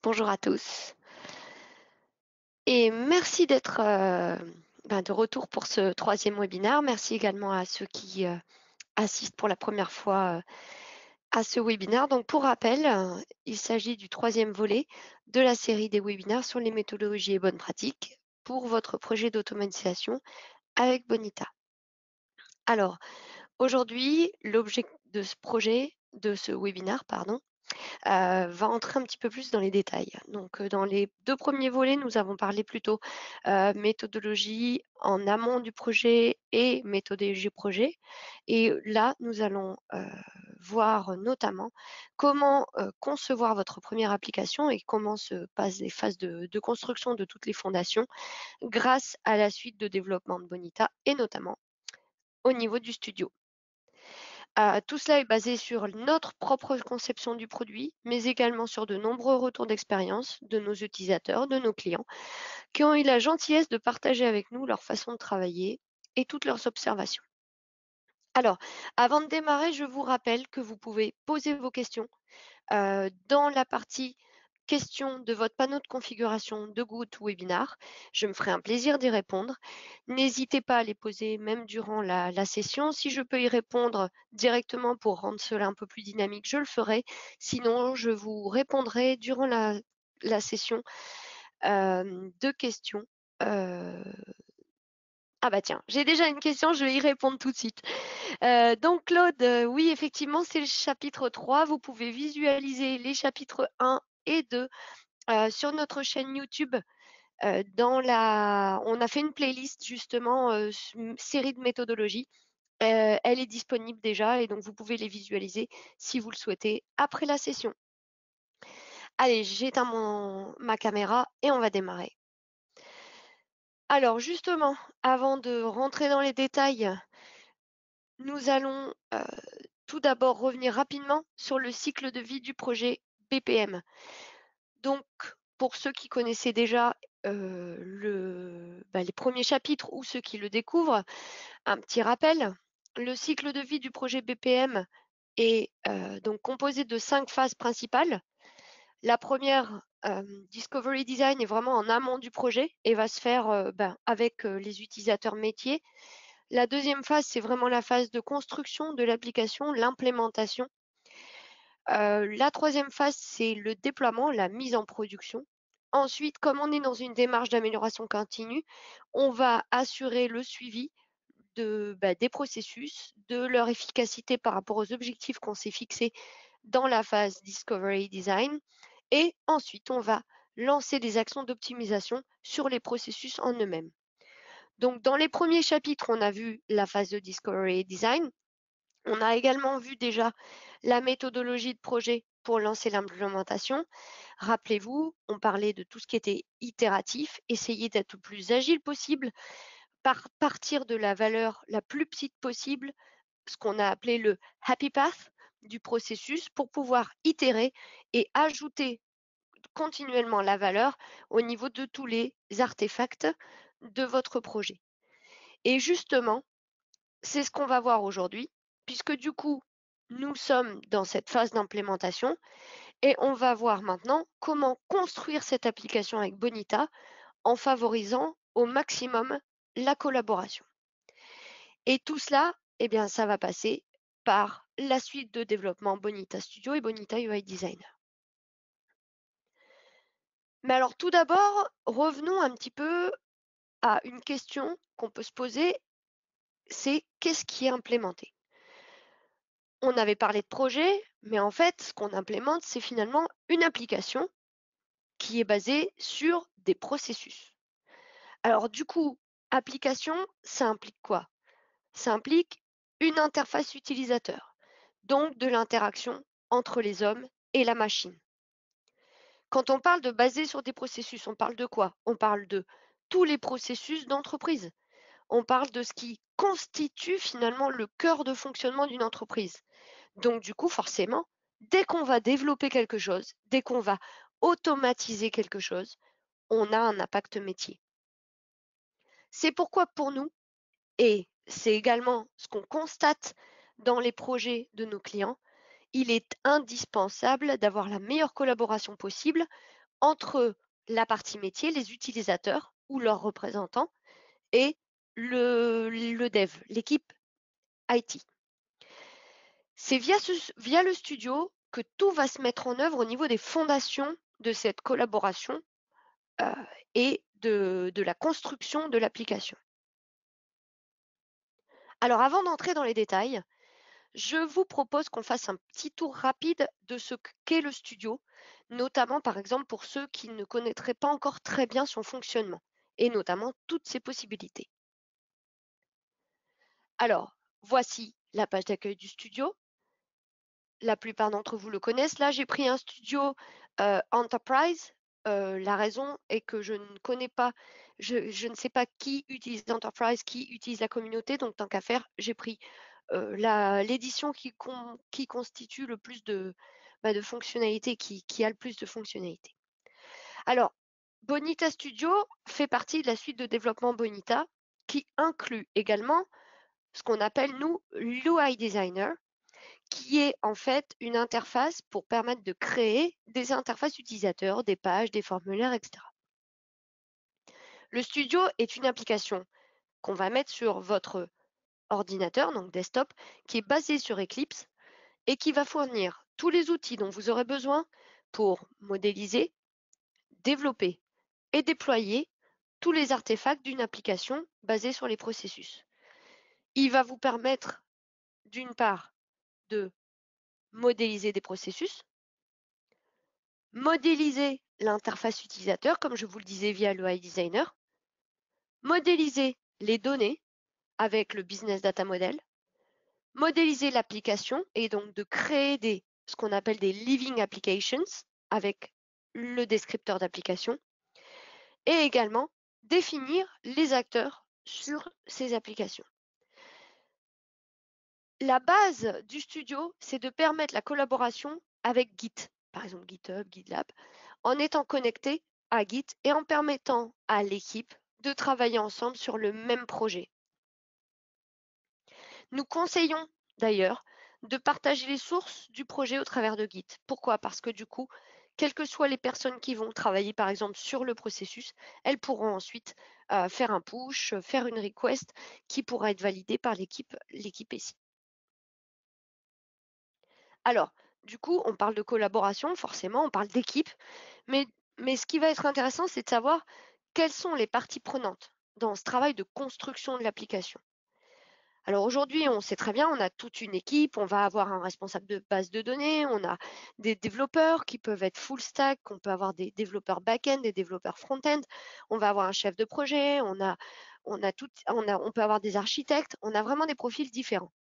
Bonjour à tous et merci d'être de retour pour ce troisième webinaire. Merci également à ceux qui assistent pour la première fois à ce webinaire. Donc pour rappel, il s'agit du troisième volet de la série des webinaires sur les méthodologies et bonnes pratiques pour votre projet d'automatisation avec Bonita. Alors aujourd'hui, l'objet de ce projet, de ce webinaire, pardon, va entrer un petit peu plus dans les détails. Donc, dans les 2 premiers volets, nous avons parlé plutôt, méthodologie en amont du projet et méthodologie projet et là, nous allons, voir notamment comment, concevoir votre première application et comment se passent les phases de construction de toutes les fondations grâce à la suite de développement de Bonita et notamment au niveau du studio. Tout cela est basé sur notre propre conception du produit, mais également sur de nombreux retours d'expérience de nos utilisateurs, de nos clients, qui ont eu la gentillesse de partager avec nous leur façon de travailler et toutes leurs observations. Alors, avant de démarrer, je vous rappelle que vous pouvez poser vos questions dans la partie questions de votre panneau de configuration de GoToWebinar. Je me ferai un plaisir d'y répondre. N'hésitez pas à les poser même durant la session. Si je peux y répondre directement pour rendre cela un peu plus dynamique, je le ferai. Sinon, je vous répondrai durant la session de questions. Euh, Ah bah tiens, j'ai déjà une question, je vais y répondre tout de suite. Donc Claude, oui, effectivement, c'est le chapitre 3. Vous pouvez visualiser les chapitres 1 et 2 sur notre chaîne YouTube. On a fait une playlist justement, série de méthodologies. Elle est disponible déjà et donc vous pouvez les visualiser si vous le souhaitez après la session. Allez, j'éteins ma caméra et on va démarrer. Alors justement, avant de rentrer dans les détails, nous allons tout d'abord revenir rapidement sur le cycle de vie du projet BPM. Donc, pour ceux qui connaissaient déjà les premiers chapitres ou ceux qui le découvrent, un petit rappel. Le cycle de vie du projet BPM est donc composé de 5 phases principales. La première, Discovery Design, est vraiment en amont du projet et va se faire avec les utilisateurs métiers. La deuxième phase, c'est vraiment la phase de construction de l'application, l'implémentation. La troisième phase, c'est le déploiement, la mise en production. Ensuite, comme on est dans une démarche d'amélioration continue, on va assurer le suivi des processus, de leur efficacité par rapport aux objectifs qu'on s'est fixés dans la phase Discovery Design. Et ensuite, on va lancer des actions d'optimisation sur les processus en eux-mêmes. Donc, dans les premiers chapitres, on a vu la phase de Discovery Design. On a également vu déjà la méthodologie de projet pour lancer l'implémentation. Rappelez-vous, on parlait de tout ce qui était itératif, essayer d'être le plus agile possible, partir de la valeur la plus petite possible, ce qu'on a appelé le happy path du processus pour pouvoir itérer et ajouter continuellement la valeur au niveau de tous les artefacts de votre projet. Et justement, c'est ce qu'on va voir aujourd'hui, puisque du coup, nous sommes dans cette phase d'implémentation et on va voir maintenant comment construire cette application avec Bonita en favorisant au maximum la collaboration. Et tout cela, eh bien, ça va passer par la suite de développement Bonita Studio et Bonita UI Designer. Mais alors tout d'abord, revenons un petit peu à une question qu'on peut se poser, c'est qu'est-ce qui est implémenté? On avait parlé de projet, mais en fait, ce qu'on implémente, c'est finalement une application qui est basée sur des processus. Alors du coup, application, ça implique quoi? Ça implique une interface utilisateur, donc de l'interaction entre les hommes et la machine. Quand on parle de baser sur des processus, on parle de quoi? On parle de tous les processus d'entreprise. On parle de ce qui constitue finalement le cœur de fonctionnement d'une entreprise. Donc du coup, forcément, dès qu'on va développer quelque chose, dès qu'on va automatiser quelque chose, on a un impact métier. C'est pourquoi pour nous, et c'est également ce qu'on constate dans les projets de nos clients, il est indispensable d'avoir la meilleure collaboration possible entre la partie métier, les utilisateurs ou leurs représentants, et le dev, l'équipe IT. C'est via le studio que tout va se mettre en œuvre au niveau des fondations de cette collaboration et de la construction de l'application. Alors avant d'entrer dans les détails, je vous propose qu'on fasse un petit tour rapide de ce qu'est le studio, notamment par exemple pour ceux qui ne connaîtraient pas encore très bien son fonctionnement, et notamment toutes ses possibilités. Alors, voici la page d'accueil du studio. La plupart d'entre vous le connaissent. Là, j'ai pris un studio Enterprise. La raison est que je ne connais pas, je ne sais pas qui utilise Enterprise, qui utilise la communauté, donc tant qu'à faire, j'ai pris l'édition qui constitue le plus de fonctionnalités, qui a le plus de fonctionnalités. Alors, Bonita Studio fait partie de la suite de développement Bonita, qui inclut également ce qu'on appelle, nous, l'UI Designer, qui est en fait une interface pour permettre de créer des interfaces utilisateurs, des pages, des formulaires, etc. Le studio est une application qu'on va mettre sur votre ordinateur, donc desktop, qui est basée sur Eclipse et qui va fournir tous les outils dont vous aurez besoin pour modéliser, développer et déployer tous les artefacts d'une application basée sur les processus. Il va vous permettre, d'une part, de modéliser des processus, modéliser l'interface utilisateur, comme je vous le disais via le UI Designer, modéliser les données avec le Business Data Model, modéliser l'application et donc de créer ce qu'on appelle des Living Applications avec le descripteur d'application et également définir les acteurs sur ces applications. La base du studio, c'est de permettre la collaboration avec Git, par exemple GitHub, GitLab, en étant connecté à Git et en permettant à l'équipe de travailler ensemble sur le même projet. Nous conseillons d'ailleurs de partager les sources du projet au travers de Git. Pourquoi? Parce que du coup, quelles que soient les personnes qui vont travailler par exemple sur le processus, elles pourront ensuite faire un push, faire une request qui pourra être validée par l'équipe ici. Alors, du coup, on parle de collaboration, forcément, on parle d'équipe, mais ce qui va être intéressant, c'est de savoir quelles sont les parties prenantes dans ce travail de construction de l'application. Alors aujourd'hui, on sait très bien, on a toute une équipe, on va avoir un responsable de base de données, on a des développeurs qui peuvent être full stack, on peut avoir des développeurs back-end, des développeurs front-end, on va avoir un chef de projet, on peut avoir des architectes, on a vraiment des profils différents.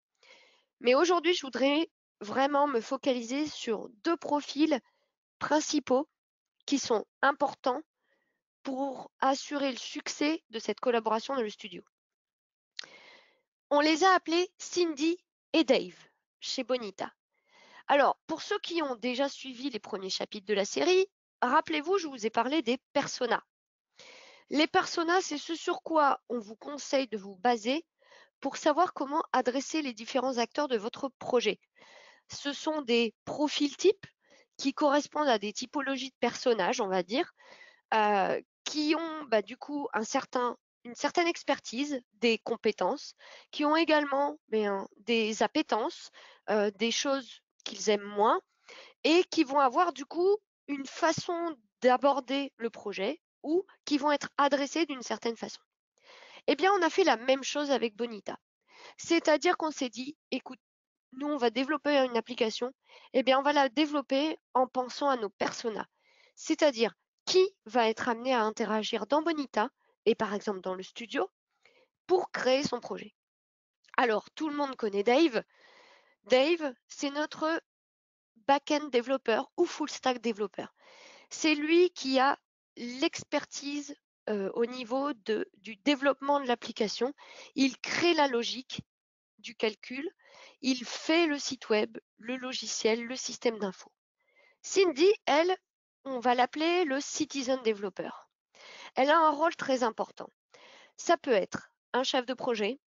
Mais aujourd'hui, je voudrais vraiment me focaliser sur deux profils principaux qui sont importants pour assurer le succès de cette collaboration dans le studio. On les a appelés Cindy et Dave chez Bonita. Alors, pour ceux qui ont déjà suivi les premiers chapitres de la série, rappelez-vous, je vous ai parlé des personas. Les personas, c'est ce sur quoi on vous conseille de vous baser pour savoir comment adresser les différents acteurs de votre projet. Ce sont des profils types qui correspondent à des typologies de personnages, on va dire, qui ont du coup une certaine expertise, des compétences, qui ont également des appétences, des choses qu'ils aiment moins, et qui vont avoir du coup une façon d'aborder le projet ou qui vont être adressés d'une certaine façon. Eh bien, on a fait la même chose avec Bonita. C'est-à-dire qu'on s'est dit, écoute, nous, on va développer une application, eh bien, on va la développer en pensant à nos personas. C'est-à-dire, qui va être amené à interagir dans Bonita et par exemple dans le studio pour créer son projet. Alors, tout le monde connaît Dave. Dave, c'est notre back-end développeur ou full stack développeur. C'est lui qui a l'expertise au niveau du développement de l'application. Il crée la logique du calcul, il fait le site web, le logiciel, le système d'info. Cindy, elle, on va l'appeler le citizen developer. Elle a un rôle très important. Ça peut être un chef de projet,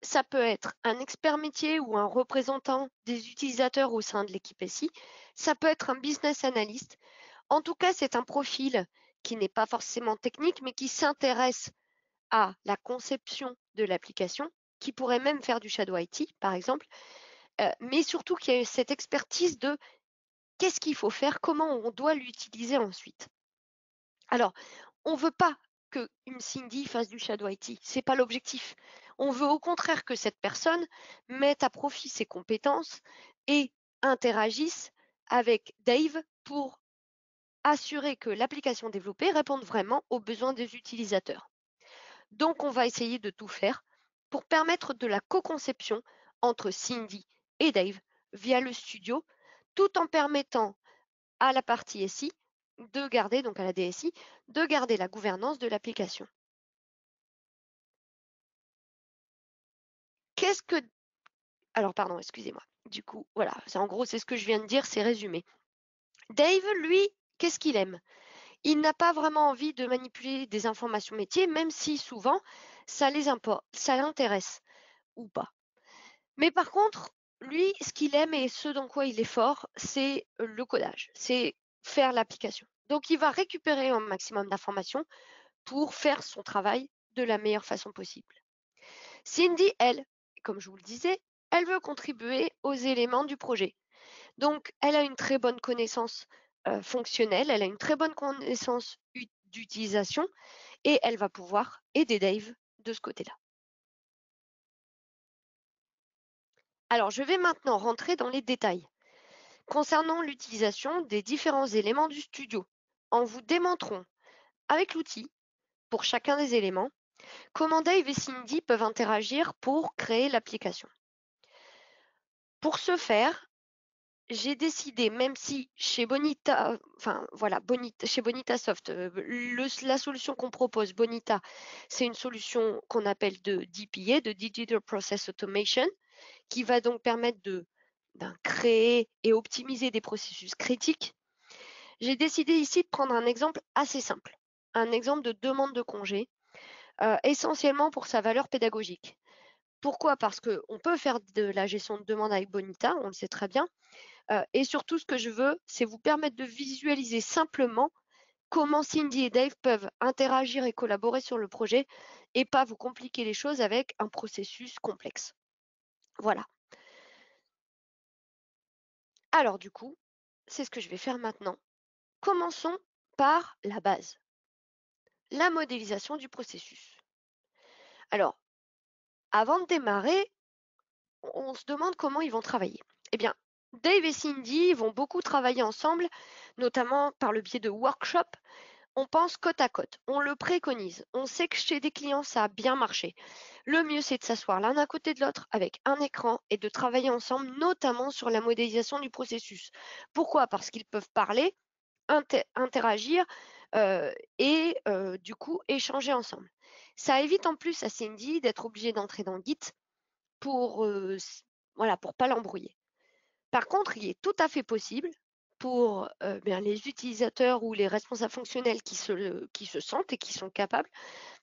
ça peut être un expert métier ou un représentant des utilisateurs au sein de l'équipe SI, ça peut être un business analyst. En tout cas, c'est un profil qui n'est pas forcément technique, mais qui s'intéresse à la conception de l'application, qui pourrait même faire du Shadow IT, par exemple, mais surtout qui a cette expertise de qu'est-ce qu'il faut faire, comment on doit l'utiliser ensuite. Alors, on ne veut pas qu'une Cindy fasse du Shadow IT, ce n'est pas l'objectif. On veut au contraire que cette personne mette à profit ses compétences et interagisse avec Dave pour assurer que l'application développée réponde vraiment aux besoins des utilisateurs. Donc, on va essayer de tout faire pour permettre de la co-conception entre Cindy et Dave via le studio, tout en permettant à la partie SI de garder, donc à la DSI, de garder la gouvernance de l'application. Qu'est-ce que... Alors, pardon, excusez-moi. Du coup, voilà, en gros, c'est ce que je viens de dire, c'est résumé. Dave, lui, qu'est-ce qu'il aime? Il n'a pas vraiment envie de manipuler des informations métiers, même si souvent, ça l'intéresse ou pas. Mais par contre, lui, ce qu'il aime et ce dans quoi il est fort, c'est le codage, c'est faire l'application. Donc, il va récupérer un maximum d'informations pour faire son travail de la meilleure façon possible. Cindy, elle, comme je vous le disais, elle veut contribuer aux éléments du projet. Donc, elle a une très bonne connaissance fonctionnelle, elle a une très bonne connaissance d'utilisation et elle va pouvoir aider Dave de ce côté-là. Alors, je vais maintenant rentrer dans les détails concernant l'utilisation des différents éléments du studio, en vous démontrant avec l'outil, pour chacun des éléments, comment Dave et Cindy peuvent interagir pour créer l'application. Pour ce faire, j'ai décidé, même si chez Bonita, enfin voilà, chez Bonita Soft, la solution qu'on propose, Bonita, c'est une solution qu'on appelle de DPA, de Digital Process Automation, qui va donc permettre de créer et optimiser des processus critiques. J'ai décidé ici de prendre un exemple assez simple, un exemple de demande de congé, essentiellement pour sa valeur pédagogique. Pourquoi? Parce qu'on peut faire de la gestion de demande avec Bonita, on le sait très bien, et surtout, ce que je veux, c'est vous permettre de visualiser simplement comment Cindy et Dave peuvent interagir et collaborer sur le projet et pas vous compliquer les choses avec un processus complexe. Voilà. Alors du coup, c'est ce que je vais faire maintenant. Commençons par la base, la modélisation du processus. Alors, avant de démarrer, on se demande comment ils vont travailler. Eh bien, Dave et Cindy vont beaucoup travailler ensemble, notamment par le biais de workshops. On pense côte à côte, on le préconise, on sait que chez des clients ça a bien marché. Le mieux c'est de s'asseoir l'un à côté de l'autre avec un écran et de travailler ensemble, notamment sur la modélisation du processus. Pourquoi? Parce qu'ils peuvent parler, interagir et du coup échanger ensemble. Ça évite en plus à Cindy d'être obligée d'entrer dans Git pour voilà, pour pas l'embrouiller. Par contre, il est tout à fait possible pour bien, les utilisateurs ou les responsables fonctionnels qui se sentent et qui sont capables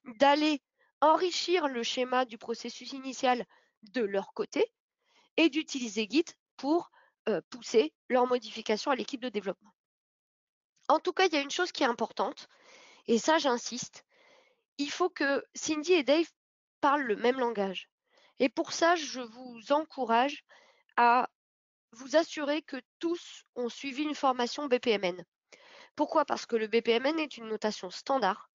d'aller enrichir le schéma du processus initial de leur côté et d'utiliser Git pour pousser leurs modifications à l'équipe de développement. En tout cas, il y a une chose qui est importante, et ça j'insiste, il faut que Cindy et Dave parlent le même langage. Et pour ça, je vous encourage à vous assurer que tous ont suivi une formation BPMN. Pourquoi? Parce que le BPMN est une notation standard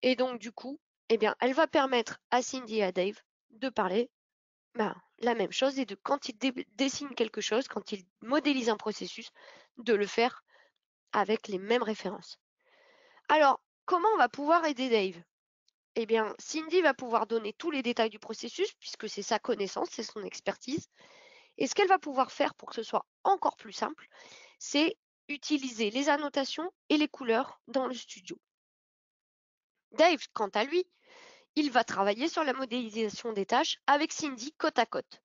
et donc du coup, eh bien, elle va permettre à Cindy et à Dave de parler la même chose et de quand ils dessinent quelque chose, quand ils modélisent un processus, de le faire avec les mêmes références. Alors, comment on va pouvoir aider Dave? Eh bien, Cindy va pouvoir donner tous les détails du processus puisque c'est sa connaissance, c'est son expertise. Et ce qu'elle va pouvoir faire pour que ce soit encore plus simple, c'est utiliser les annotations et les couleurs dans le studio. Dave, quant à lui, il va travailler sur la modélisation des tâches avec Cindy côte à côte.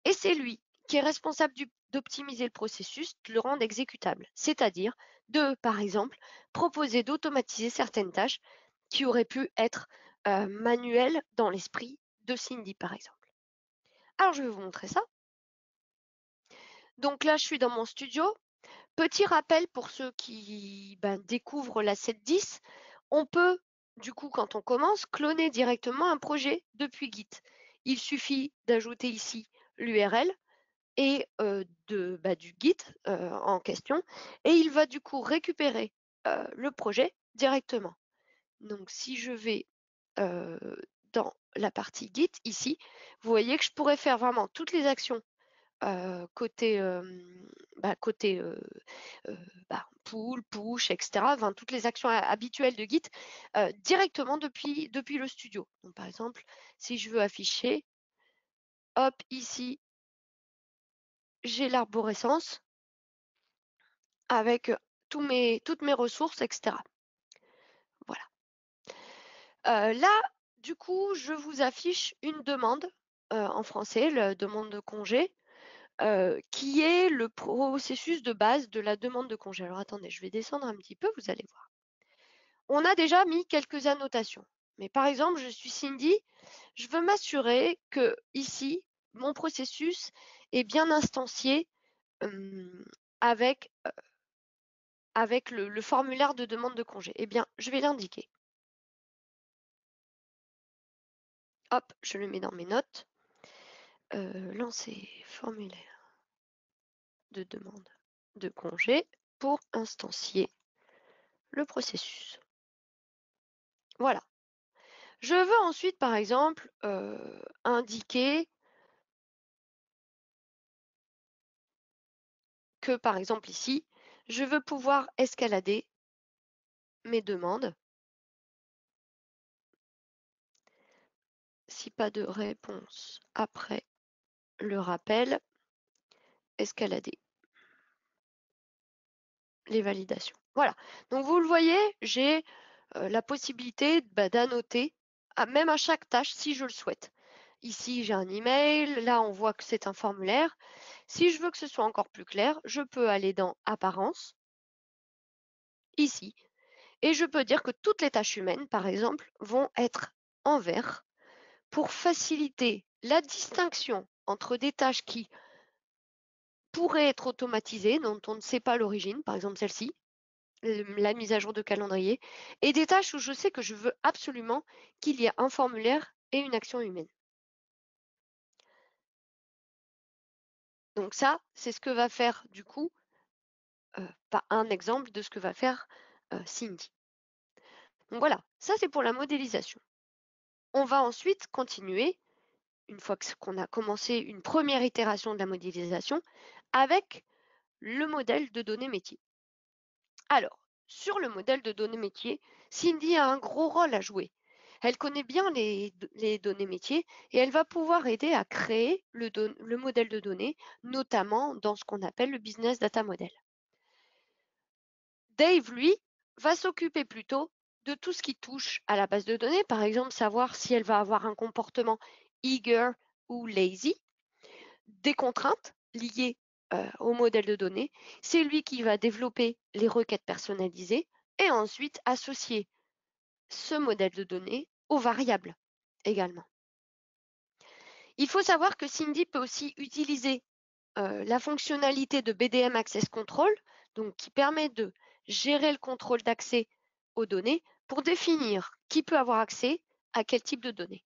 Et c'est lui qui est responsable d'optimiser le processus, de le rendre exécutable, c'est-à-dire de, par exemple, proposer d'automatiser certaines tâches qui auraient pu être manuelles dans l'esprit de Cindy, par exemple. Alors, je vais vous montrer ça. Donc là, je suis dans mon studio. Petit rappel pour ceux qui découvrent la 7.10, on peut, du coup, quand on commence, cloner directement un projet depuis Git. Il suffit d'ajouter ici l'URL et du Git en question, et il va du coup récupérer le projet directement. Donc si je vais dans la partie Git ici, vous voyez que je pourrais faire vraiment toutes les actions côté pull, push, etc. Enfin, toutes les actions habituelles de Git directement depuis le studio. Donc, par exemple, si je veux afficher, hop, ici, j'ai l'arborescence avec toutes mes ressources, etc. Voilà. Là, du coup, je vous affiche une demande en français, la demande de congé, qui est le processus de base de la demande de congé. Alors attendez, je vais descendre un petit peu, vous allez voir. On a déjà mis quelques annotations. Mais par exemple, je suis Cindy, je veux m'assurer que ici, mon processus est bien instancié avec le formulaire de demande de congé. Eh bien, je vais l'indiquer. Hop, je le mets dans mes notes. Lancer formulaire de demande de congé pour instancier le processus. Voilà. Je veux ensuite, par exemple, indiquer que, par exemple, ici, je veux pouvoir escalader mes demandes. Si pas de réponse après le rappel, escalader les validations. Voilà. Donc, vous le voyez, j'ai la possibilité d'annoter, même à chaque tâche, si je le souhaite. Ici, j'ai un email. Là, on voit que c'est un formulaire. Si je veux que ce soit encore plus clair, je peux aller dans Apparence, ici, et je peux dire que toutes les tâches humaines, par exemple, vont être en vert pour faciliter la distinction entre des tâches qui pourraient être automatisées, dont on ne sait pas l'origine, par exemple celle-ci, la mise à jour de calendrier, et des tâches où je sais que je veux absolument qu'il y ait un formulaire et une action humaine. Donc ça, c'est ce que va faire du coup, pas un exemple de ce que va faire Cindy. Donc voilà, ça c'est pour la modélisation. On va ensuite continuer, une fois qu'on a commencé une première itération de la modélisation, avec le modèle de données métier. Alors, sur le modèle de données métier, Cindy a un gros rôle à jouer. Elle connaît bien les données métiers et elle va pouvoir aider à créer le modèle de données, notamment dans ce qu'on appelle le Business Data Model. Dave, lui, va s'occuper plutôt de tout ce qui touche à la base de données, par exemple savoir si elle va avoir un comportement eager ou lazy, des contraintes liées au modèle de données. C'est lui qui va développer les requêtes personnalisées et ensuite associer ce modèle de données aux variables également. Il faut savoir que Cindy peut aussi utiliser la fonctionnalité de BDM Access Control, donc qui permet de gérer le contrôle d'accès aux données pour définir qui peut avoir accès à quel type de données.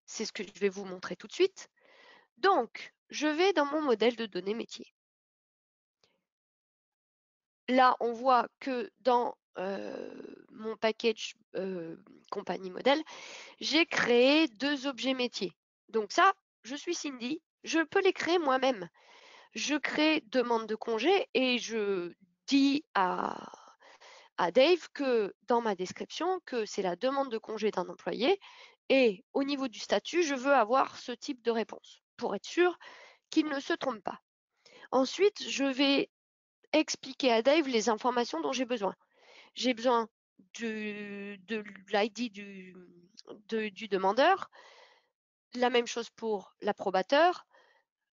C'est ce que je vais vous montrer tout de suite. Donc, je vais dans mon modèle de données métier. Là, on voit que dans mon package compagnie modèle, j'ai créé 2 objets métiers. Donc ça, je suis Cindy, je peux les créer moi-même. Je crée demande de congé et je dis à Dave que dans ma description, que c'est la demande de congé d'un employé et au niveau du statut, je veux avoir ce type de réponse pour être sûr qu'il ne se trompe pas. Ensuite, je vais expliquer à Dave les informations dont j'ai besoin. J'ai besoin de l'ID du demandeur, la même chose pour l'approbateur,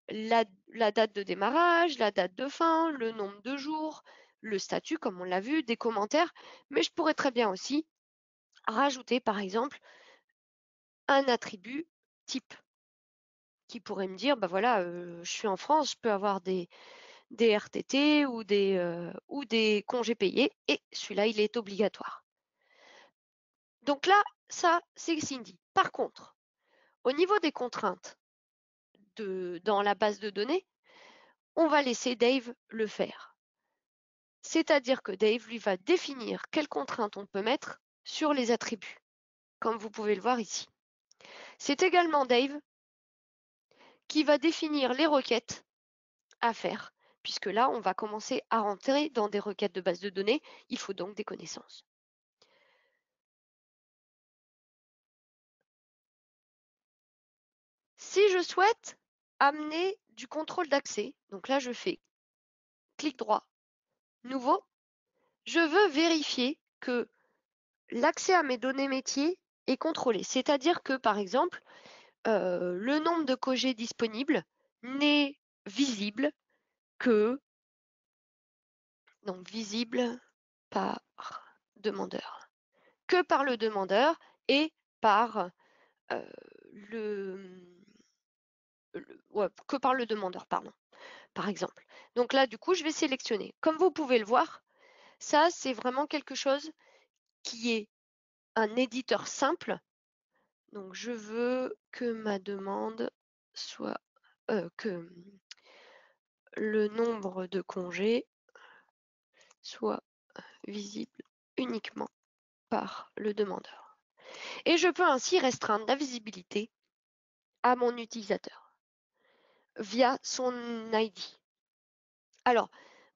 la date de démarrage, la date de fin, le nombre de jours, le statut, comme on l'a vu, des commentaires, mais je pourrais très bien aussi rajouter, par exemple, un attribut type qui pourrait me dire, bah voilà, je suis en France, je peux avoir des des RTT ou des congés payés, et celui-là, il est obligatoire. Donc là, ça, c'est Cindy. Par contre, au niveau des contraintes dans la base de données, on va laisser Dave le faire. C'est-à-dire que Dave, lui, va définir quelles contraintes on peut mettre sur les attributs, comme vous pouvez le voir ici. C'est également Dave qui va définir les requêtes à faire, puisque là, on va commencer à rentrer dans des requêtes de base de données. Il faut donc des connaissances. Si je souhaite amener du contrôle d'accès, donc là, je fais clic droit, nouveau, je veux vérifier que l'accès à mes données métiers est contrôlé. C'est-à-dire que, par exemple, le nombre de cogés disponibles n'est visible que, donc visible par demandeur, que par le demandeur et par que par le demandeur, pardon, par exemple. Donc là, du coup, je vais sélectionner. Comme vous pouvez le voir, ça, c'est vraiment quelque chose qui est un éditeur simple. Donc, je veux que ma demande soit que le nombre de congés soit visible uniquement par le demandeur. Et je peux ainsi restreindre la visibilité à mon utilisateur via son ID. Alors,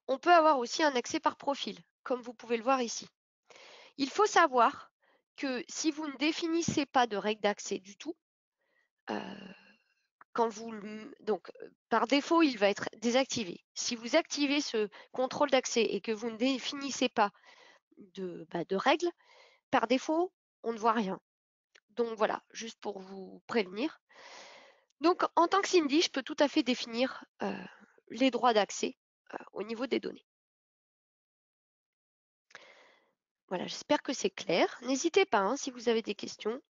on peut avoir aussi un accès par profil, comme vous pouvez le voir ici. Il faut savoir que si vous ne définissez pas de règles d'accès du tout, par défaut, il va être désactivé. Si vous activez ce contrôle d'accès et que vous ne définissez pas de règles, par défaut, on ne voit rien. Donc voilà, juste pour vous prévenir. Donc en tant que Cindy, je peux tout à fait définir les droits d'accès au niveau des données. Voilà, j'espère que c'est clair. N'hésitez pas, hein, si vous avez des questions.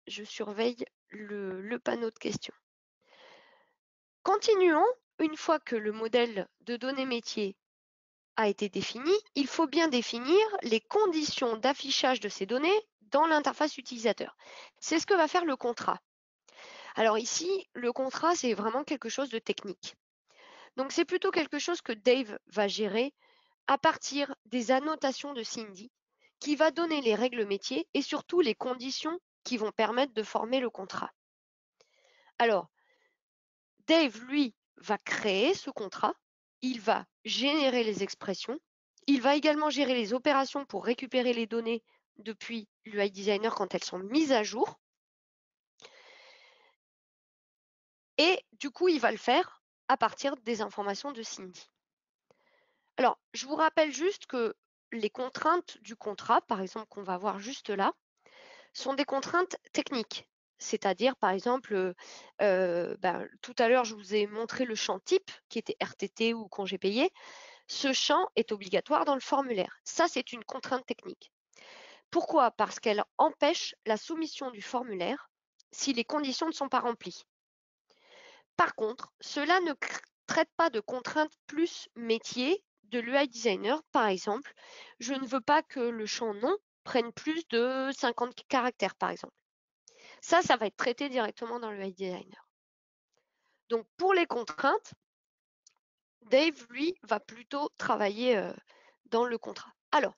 Je surveille le panneau de questions. Continuons. Une fois que le modèle de données métier a été défini, il faut bien définir les conditions d'affichage de ces données dans l'interface utilisateur. C'est ce que va faire le contrat. Alors ici, le contrat, c'est vraiment quelque chose de technique. Donc c'est plutôt quelque chose que Dave va gérer à partir des annotations de Cindy, qui va donner les règles métiers et surtout les conditions qui vont permettre de former le contrat. Alors, Dave, lui, va créer ce contrat, il va générer les expressions, il va également gérer les opérations pour récupérer les données depuis l'UI Designer quand elles sont mises à jour. Et du coup, il va le faire à partir des informations de Cindy. Alors, je vous rappelle juste que les contraintes du contrat, par exemple, qu'on va voir juste là, sont des contraintes techniques. C'est-à-dire, par exemple, tout à l'heure, je vous ai montré le champ type, qui était RTT ou congé payé. Ce champ est obligatoire dans le formulaire. Ça, c'est une contrainte technique. Pourquoi? Parce qu'elle empêche la soumission du formulaire si les conditions ne sont pas remplies. Par contre, cela ne traite pas de contraintes plus métier de l'UI Designer. Par exemple, je ne veux pas que le champ nom prenne plus de 50 caractères, par exemple. Ça va être traité directement dans l'UI Designer. Donc, pour les contraintes, Dave, lui, va plutôt travailler dans le contrat. Alors,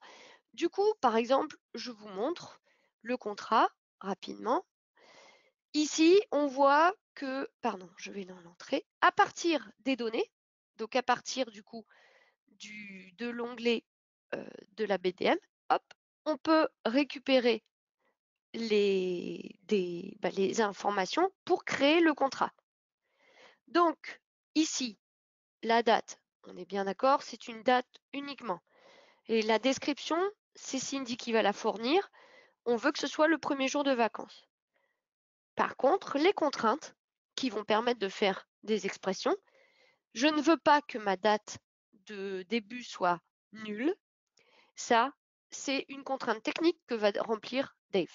du coup, par exemple, je vous montre le contrat rapidement. Ici, on voit que, pardon, je vais dans l'entrée, à partir des données, donc à partir du coup de l'onglet de la BDM, hop, on peut récupérer les informations pour créer le contrat. Donc, ici, la date, on est bien d'accord, c'est une date uniquement. Et la description, c'est Cindy qui va la fournir. On veut que ce soit le premier jour de vacances. Par contre, les contraintes qui vont permettre de faire des expressions, je ne veux pas que ma date de début soit nulle. Ça, c'est une contrainte technique que va remplir Dave.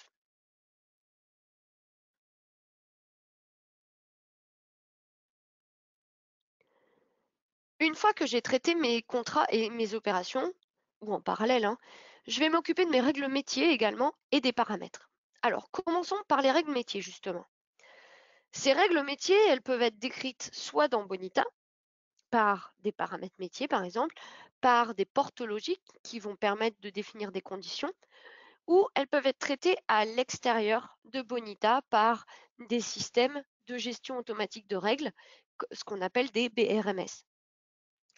Une fois que j'ai traité mes contrats et mes opérations, ou en parallèle, hein, je vais m'occuper de mes règles métiers également et des paramètres. Alors, commençons par les règles métiers, justement. Ces règles métiers, elles peuvent être décrites soit dans Bonita, par des paramètres métiers, par exemple, par des portes logiques qui vont permettre de définir des conditions, ou elles peuvent être traitées à l'extérieur de Bonita par des systèmes de gestion automatique de règles, ce qu'on appelle des BRMS.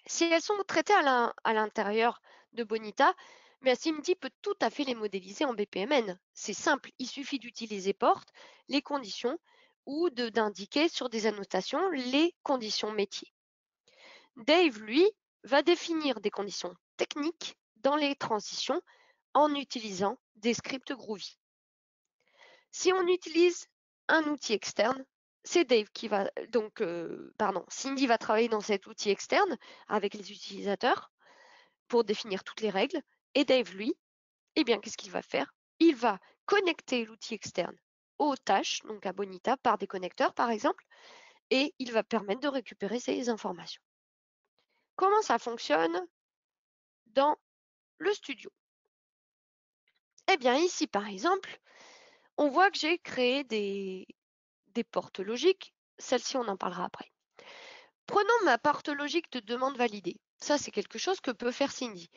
Si elles sont traitées à l'intérieur de Bonita, mais Cindy peut tout à fait les modéliser en BPMN. C'est simple, il suffit d'utiliser porte, les conditions, ou d'indiquer sur des annotations les conditions métiers. Dave, lui, va définir des conditions techniques dans les transitions en utilisant des scripts Groovy. Si on utilise un outil externe, c'est Dave qui va Cindy va travailler dans cet outil externe avec les utilisateurs pour définir toutes les règles. Et Dave, lui, eh bien, qu'est-ce qu'il va faire? Il va connecter l'outil externe aux tâches, donc à Bonita, par des connecteurs, par exemple, et il va permettre de récupérer ces informations. Comment ça fonctionne dans le studio? Eh bien, ici, par exemple, on voit que j'ai créé des portes logiques. Celle-ci, on en parlera après. Prenons ma porte logique de demande validée. Ça, c'est quelque chose que peut faire Cindy.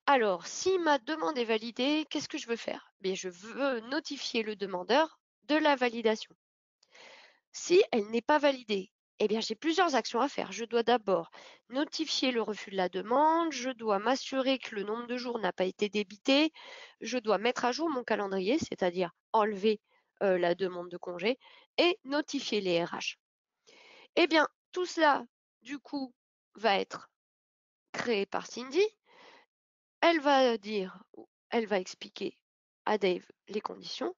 Alors, si ma demande est validée, qu'est-ce que je veux faire? Bien, je veux notifier le demandeur de la validation. Si elle n'est pas validée, eh bien, j'ai plusieurs actions à faire. Je dois d'abord notifier le refus de la demande, je dois m'assurer que le nombre de jours n'a pas été débité, je dois mettre à jour mon calendrier, c'est-à-dire enlever la demande de congé et notifier les RH. Eh bien, tout cela, du coup, va être créé par Cindy. Elle va expliquer à Dave les conditions.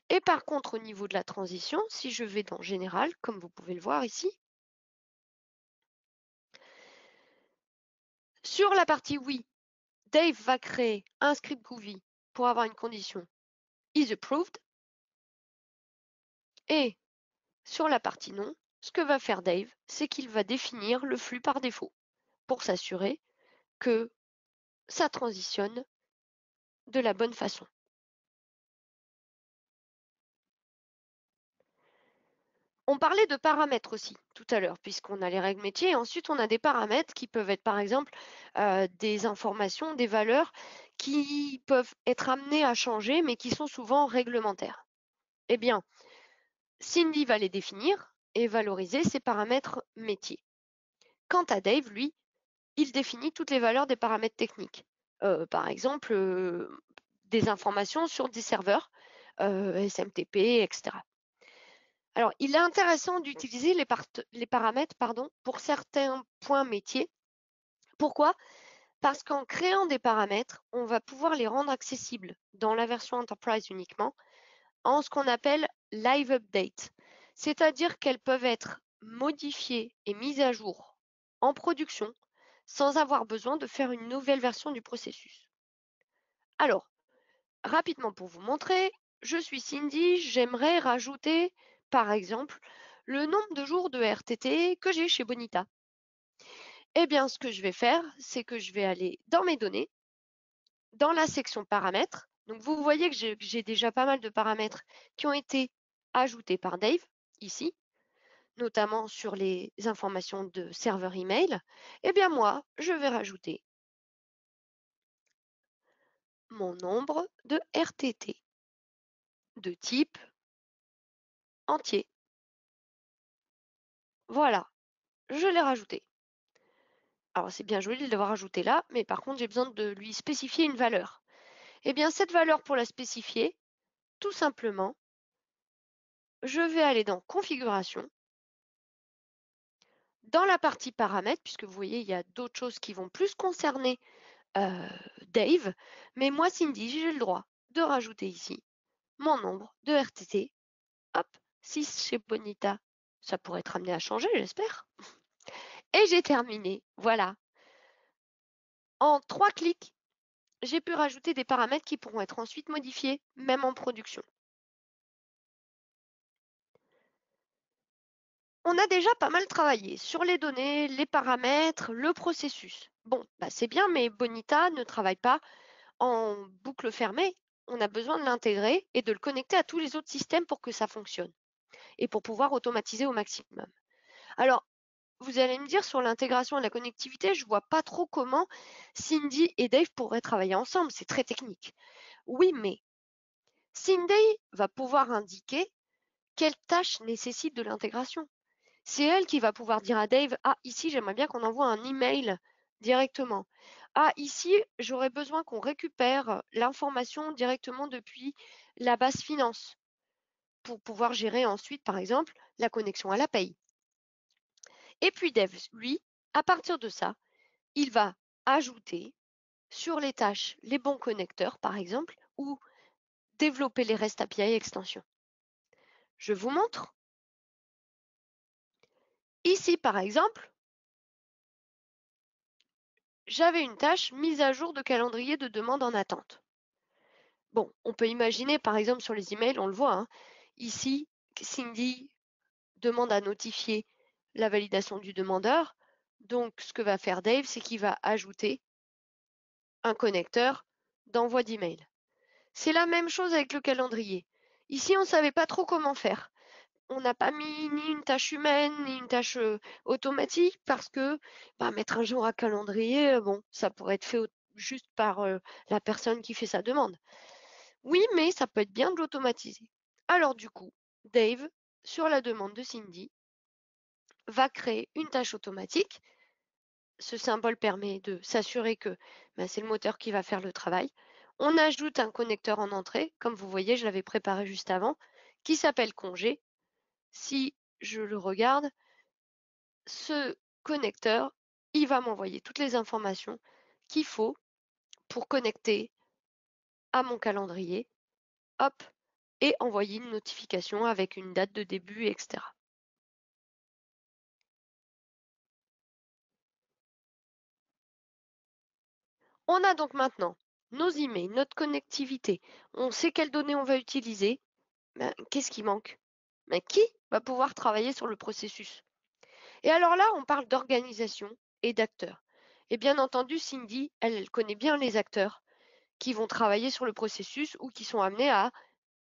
Et par contre, au niveau de la transition, si je vais dans Général, comme vous pouvez le voir ici, sur la partie oui, Dave va créer un script Groovy pour avoir une condition is approved. Et sur la partie non, ce que va faire Dave, c'est qu'il va définir le flux par défaut pour s'assurer que ça transitionne de la bonne façon. On parlait de paramètres aussi tout à l'heure, puisqu'on a les règles métiers. Et ensuite, on a des paramètres qui peuvent être, par exemple, des informations, des valeurs qui peuvent être amenées à changer, mais qui sont souvent réglementaires. Eh bien, Cindy va les définir et valoriser ces paramètres métiers. Quant à Dave, lui, il définit toutes les valeurs des paramètres techniques. Par exemple, des informations sur des serveurs, SMTP, etc. Alors, il est intéressant d'utiliser les paramètres pour certains points métiers. Pourquoi? Parce qu'en créant des paramètres, on va pouvoir les rendre accessibles dans la version Enterprise uniquement en ce qu'on appelle Live Update. C'est-à-dire qu'elles peuvent être modifiées et mises à jour en production sans avoir besoin de faire une nouvelle version du processus. Alors, rapidement pour vous montrer, je suis Cindy, j'aimerais rajouter, par exemple, le nombre de jours de RTT que j'ai chez Bonita. Eh bien, ce que je vais faire, c'est que je vais aller dans mes données, dans la section paramètres. Donc, vous voyez que j'ai déjà pas mal de paramètres qui ont été ajoutés par Dave, ici, notamment sur les informations de serveur email. Eh bien, moi, je vais rajouter mon nombre de RTT de type entier. Voilà, je l'ai rajouté. Alors, c'est bien joli de l'avoir ajouté là, mais par contre, j'ai besoin de lui spécifier une valeur. Eh bien, cette valeur, pour la spécifier, tout simplement, je vais aller dans Configuration, dans la partie Paramètres, puisque vous voyez, il y a d'autres choses qui vont plus concerner Dave, mais moi, Cindy, j'ai le droit de rajouter ici mon nombre de RTT. Hop, 6 chez Bonita. Ça pourrait être amené à changer, j'espère. Et j'ai terminé. Voilà. En 3 clics, j'ai pu rajouter des paramètres qui pourront être ensuite modifiés, même en production. On a déjà pas mal travaillé sur les données, les paramètres, le processus. Bon, bah c'est bien, mais Bonita ne travaille pas en boucle fermée. On a besoin de l'intégrer et de le connecter à tous les autres systèmes pour que ça fonctionne et pour pouvoir automatiser au maximum. Alors, vous allez me dire sur l'intégration et la connectivité, je vois pas trop comment Cindy et Dave pourraient travailler ensemble. C'est très technique. Oui, mais Cindy va pouvoir indiquer quelles tâches nécessitent de l'intégration. C'est elle qui va pouvoir dire à Dave, ah, ici, j'aimerais bien qu'on envoie un email directement. Ah, ici, j'aurais besoin qu'on récupère l'information directement depuis la base finance pour pouvoir gérer ensuite, par exemple, la connexion à la paye. Et puis Dave, lui, à partir de ça, il va ajouter sur les tâches les bons connecteurs, par exemple, ou développer les REST API extensions. Je vous montre. Ici, par exemple, j'avais une tâche mise à jour de calendrier de demande en attente. Bon, on peut imaginer, par exemple, sur les emails, on le voit, hein, ici, Cindy demande à notifier la validation du demandeur. Donc, ce que va faire Dave, c'est qu'il va ajouter un connecteur d'envoi d'email. C'est la même chose avec le calendrier. Ici, on ne savait pas trop comment faire. On n'a pas mis ni une tâche humaine, ni une tâche automatique parce que bah, mettre un jour à calendrier, bon, ça pourrait être fait juste par la personne qui fait sa demande. Oui, mais ça peut être bien de l'automatiser. Alors du coup, Dave, sur la demande de Cindy, va créer une tâche automatique. Ce symbole permet de s'assurer que ben, c'est le moteur qui va faire le travail. On ajoute un connecteur en entrée, comme vous voyez, je l'avais préparé juste avant, qui s'appelle congé. Si je le regarde, ce connecteur, il va m'envoyer toutes les informations qu'il faut pour connecter à mon calendrier. Hop, et envoyer une notification avec une date de début, etc. On a donc maintenant nos emails, notre connectivité, on sait quelles données on va utiliser. Ben, qu'est-ce qui manque? Ben, qui va pouvoir travailler sur le processus? Et alors là, on parle d'organisation et d'acteurs. Et bien entendu, Cindy, elle connaît bien les acteurs qui vont travailler sur le processus ou qui sont amenés à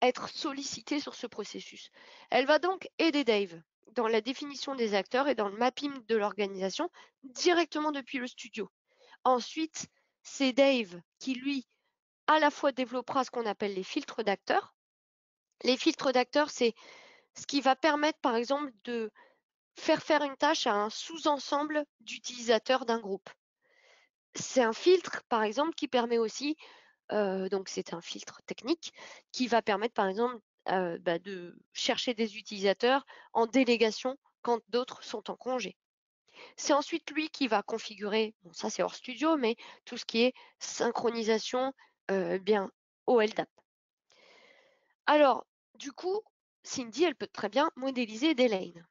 être sollicités sur ce processus. Elle va donc aider Dave dans la définition des acteurs et dans le mapping de l'organisation directement depuis le studio. Ensuite, c'est Dave qui, lui, à la fois développera ce qu'on appelle les filtres d'acteurs. Les filtres d'acteurs, c'est ce qui va permettre, par exemple, de faire une tâche à un sous-ensemble d'utilisateurs d'un groupe. C'est un filtre, par exemple, qui permet aussi, donc c'est un filtre technique, qui va permettre, par exemple, de chercher des utilisateurs en délégation quand d'autres sont en congé. C'est ensuite lui qui va configurer, bon ça c'est hors studio, mais tout ce qui est synchronisation bien au LDAP. Alors, du coup, Cindy, elle peut très bien modéliser des lanes.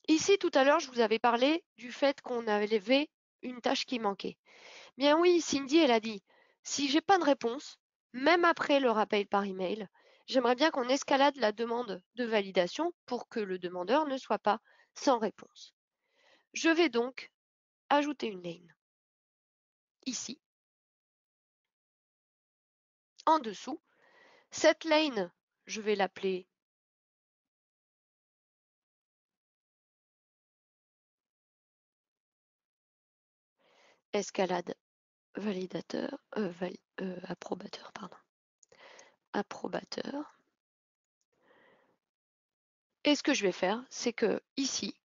Ici, tout à l'heure, je vous avais parlé du fait qu'on avait une tâche qui manquait. Bien oui, Cindy, elle a dit, si j'ai pas de réponse, même après le rappel par email, j'aimerais bien qu'on escalade la demande de validation pour que le demandeur ne soit pas sans réponse. Je vais donc ajouter une lane ici, en dessous. Cette lane, je vais l'appeler escalade validateur, approbateur, pardon. Approbateur. Et ce que je vais faire, c'est que ici,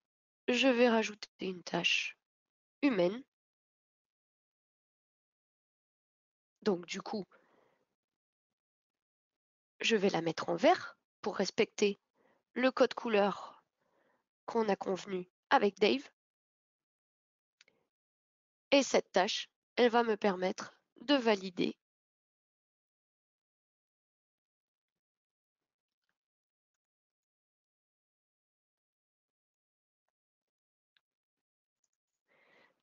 je vais rajouter une tâche humaine. Donc du coup, je vais la mettre en vert pour respecter le code couleur qu'on a convenu avec Dave. Et cette tâche, elle va me permettre de valider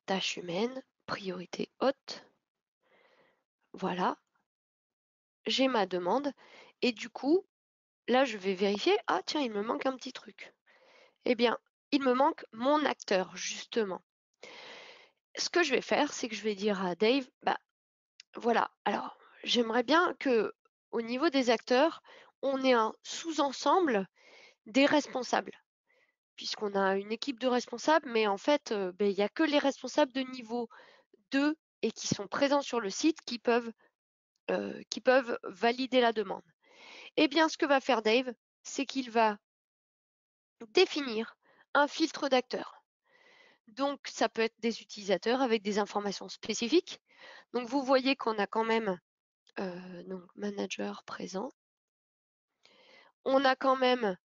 tâche humaine, priorité haute. Voilà, j'ai ma demande. Et du coup, là, je vais vérifier. Ah tiens, il me manque un petit truc. Eh bien, il me manque mon acteur, justement. Ce que je vais faire, c'est que je vais dire à Dave, bah voilà, alors j'aimerais bien que au niveau des acteurs, on ait un sous-ensemble des responsables. Puisqu'on a une équipe de responsables, mais en fait, il y a que les responsables de niveau 2 et qui sont présents sur le site qui peuvent valider la demande. Eh bien, ce que va faire Dave, c'est qu'il va définir un filtre d'acteurs. Donc, ça peut être des utilisateurs avec des informations spécifiques. Donc, vous voyez qu'on a quand même donc manager présent. On a quand même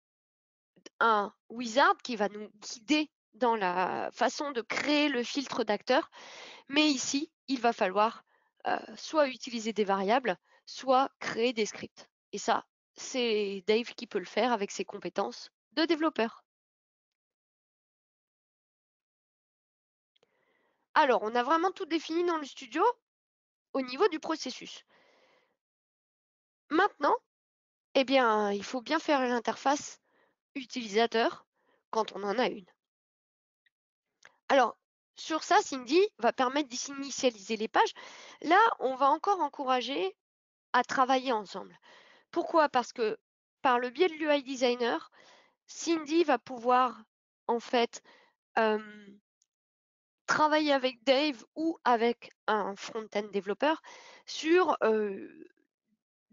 un wizard qui va nous guider dans la façon de créer le filtre d'acteurs. Mais ici, il va falloir soit utiliser des variables, soit créer des scripts. Et ça, c'est Dave qui peut le faire avec ses compétences de développeur. Alors, on a vraiment tout défini dans le studio au niveau du processus. Maintenant, eh bien, il faut bien faire l'interface utilisateur quand on en a une. Alors, sur ça, Cindy va permettre d'initialiser les pages. Là, on va encore encourager à travailler ensemble. Pourquoi? Parce que par le biais de l'UI Designer, Cindy va pouvoir en fait travailler avec Dave ou avec un front-end développeur sur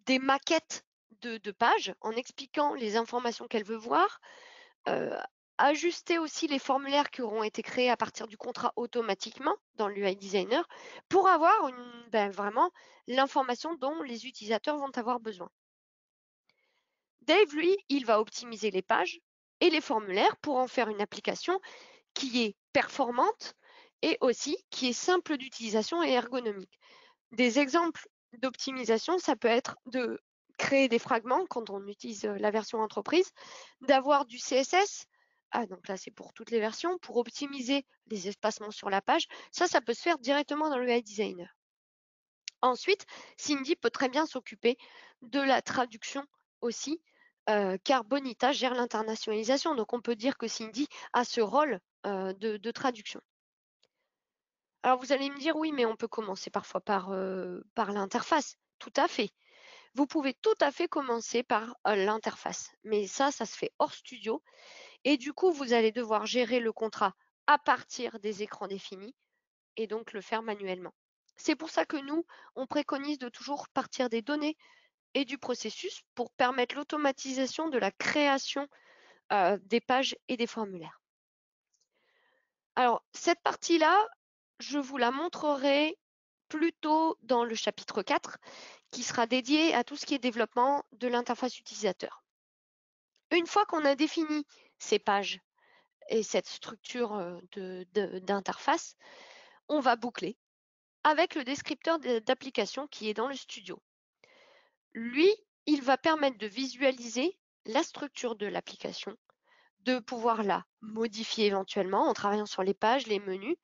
des maquettes de pages en expliquant les informations qu'elle veut voir, euh, ajuster aussi les formulaires qui auront été créés à partir du contrat automatiquement dans l'UI Designer pour avoir vraiment l'information dont les utilisateurs vont avoir besoin. Dave, lui, il va optimiser les pages et les formulaires pour en faire une application qui est performante et aussi qui est simple d'utilisation et ergonomique. Des exemples d'optimisation, ça peut être de créer des fragments quand on utilise la version entreprise, d'avoir du CSS. Ah, donc là, c'est pour toutes les versions, pour optimiser les espacements sur la page. Ça peut se faire directement dans le UI Designer. Ensuite, Cindy peut très bien s'occuper de la traduction aussi, car Bonita gère l'internationalisation. Donc, on peut dire que Cindy a ce rôle de traduction. Alors, vous allez me dire, oui, mais on peut commencer parfois par l'interface. Tout à fait. Vous pouvez tout à fait commencer par l'interface. Mais ça se fait hors studio. Et du coup, vous allez devoir gérer le contrat à partir des écrans définis et donc le faire manuellement. C'est pour ça que nous, on préconise de toujours partir des données et du processus pour permettre l'automatisation de la création des pages et des formulaires. Alors, cette partie-là, je vous la montrerai plutôt dans le chapitre 4, qui sera dédié à tout ce qui est développement de l'interface utilisateur. Une fois qu'on a défini ces pages et cette structure d'interface, on va boucler avec le descripteur d'application qui est dans le studio. Lui, il va permettre de visualiser la structure de l'application, de pouvoir la modifier éventuellement en travaillant sur les pages, les menus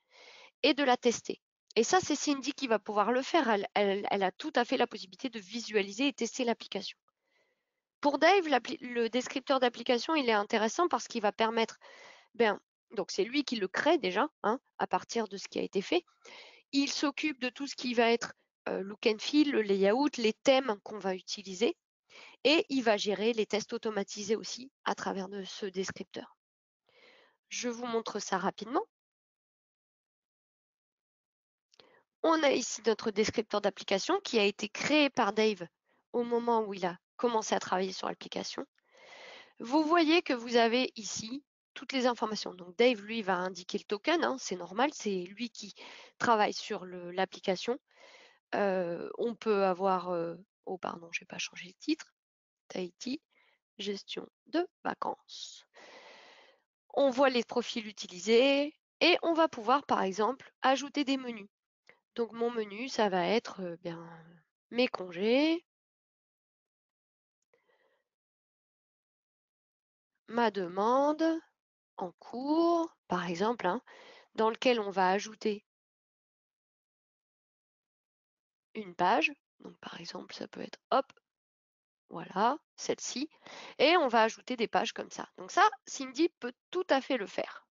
et de la tester. Et ça, c'est Cindy qui va pouvoir le faire. Elle a tout à fait la possibilité de visualiser et tester l'application. Pour Dave, le descripteur d'application, il est intéressant parce qu'il va permettre, donc c'est lui qui le crée déjà, à partir de ce qui a été fait. Il s'occupe de tout ce qui va être look and feel, le layout, les thèmes qu'on va utiliser. Et il va gérer les tests automatisés aussi à travers de ce descripteur. Je vous montre ça rapidement. On a ici notre descripteur d'application qui a été créé par Dave au moment où il a commencé à travailler sur l'application. Vous voyez que vous avez ici toutes les informations. Donc Dave, lui, va indiquer le token, c'est normal, c'est lui qui travaille sur l'application. On peut avoir, oh pardon, je n'ai pas changé le titre, Tahiti, gestion de vacances. On voit les profils utilisés et on va pouvoir, par exemple, ajouter des menus. Donc, mon menu, ça va être mes congés, ma demande en cours, par exemple, dans lequel on va ajouter une page. Donc, par exemple, ça peut être, hop, voilà, celle-ci, et on va ajouter des pages comme ça. Donc ça, Cindy peut tout à fait le faire.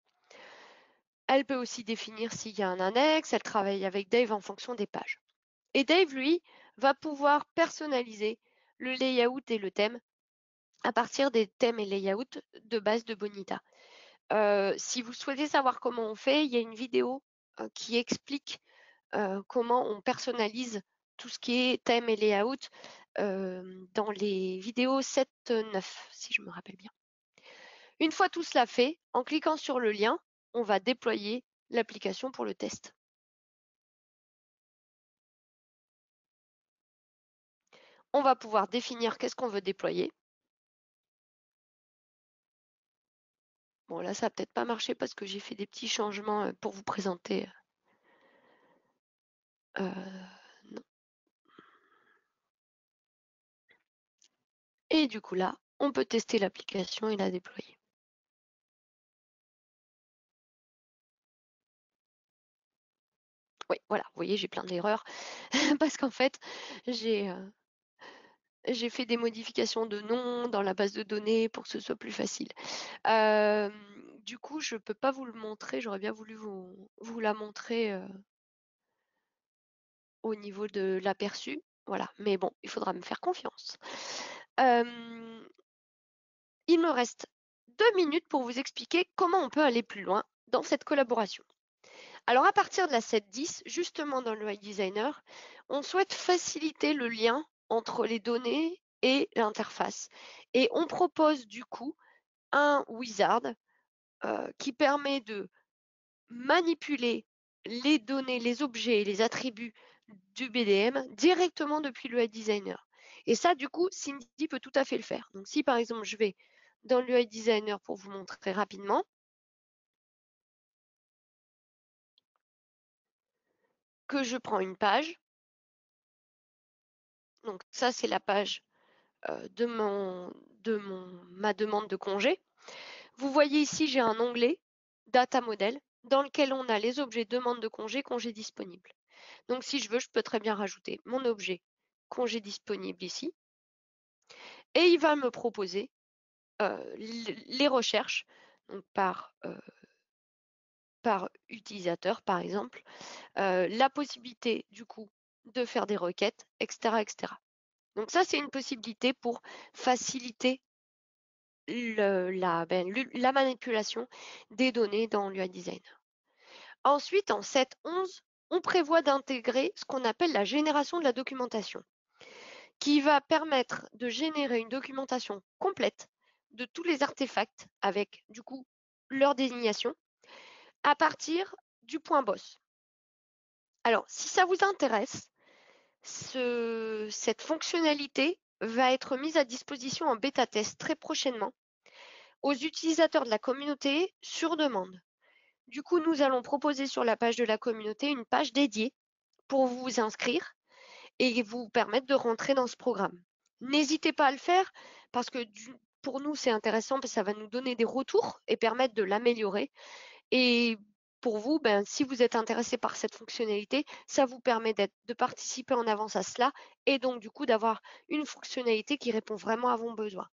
Elle peut aussi définir s'il y a un index, elle travaille avec Dave en fonction des pages. Et Dave, lui, va pouvoir personnaliser le layout et le thème à partir des thèmes et layouts de base de Bonita. Si vous souhaitez savoir comment on fait, il y a une vidéo qui explique comment on personnalise tout ce qui est thème et layout dans les vidéos 7-9, si je me rappelle bien. Une fois tout cela fait, en cliquant sur le lien, on va déployer l'application pour le test. On va pouvoir définir qu'est-ce qu'on veut déployer. Bon, là, ça n'a peut-être pas marché parce que j'ai fait des petits changements pour vous présenter. Non. Et du coup, là, on peut tester l'application et la déployer. Oui, voilà, vous voyez, j'ai plein d'erreurs parce qu'en fait, j'ai fait des modifications de nom dans la base de données pour que ce soit plus facile. Du coup, je ne peux pas vous le montrer. J'aurais bien voulu vous la montrer au niveau de l'aperçu. Voilà, mais bon, il faudra me faire confiance. Il me reste 2 minutes pour vous expliquer comment on peut aller plus loin dans cette collaboration. Alors, à partir de la 7.10, justement dans le UI Designer, on souhaite faciliter le lien entre les données et l'interface. Et on propose du coup un wizard qui permet de manipuler les données, les objets et les attributs du BDM directement depuis le UI Designer. Et ça, du coup, Cindy peut tout à fait le faire. Donc, si par exemple, je vais dans le UI Designer pour vous montrer rapidement, que je prends une page, donc ça, c'est la page de ma demande de congé. Vous voyez ici, j'ai un onglet Data Model dans lequel on a les objets demande de congé, congé disponible. Donc si je veux, je peux très bien rajouter mon objet congé disponible ici. Et il va me proposer les recherches donc par utilisateur, par exemple, la possibilité du coup de faire des requêtes, etc., etc. Donc ça, c'est une possibilité pour faciliter la manipulation des données dans l'UI Designer. Ensuite, en 7.11, on prévoit d'intégrer ce qu'on appelle la génération de la documentation, qui va permettre de générer une documentation complète de tous les artefacts avec, du coup, leur désignation à partir du point boss. Alors, si ça vous intéresse, cette fonctionnalité va être mise à disposition en bêta test très prochainement aux utilisateurs de la communauté sur demande. Du coup, nous allons proposer sur la page de la communauté une page dédiée pour vous inscrire et vous permettre de rentrer dans ce programme. N'hésitez pas à le faire parce que pour nous, c'est intéressant parce que ça va nous donner des retours et permettre de l'améliorer. Et pour vous, si vous êtes intéressé par cette fonctionnalité, ça vous permet de participer en avance à cela et donc du coup d'avoir une fonctionnalité qui répond vraiment à vos besoins.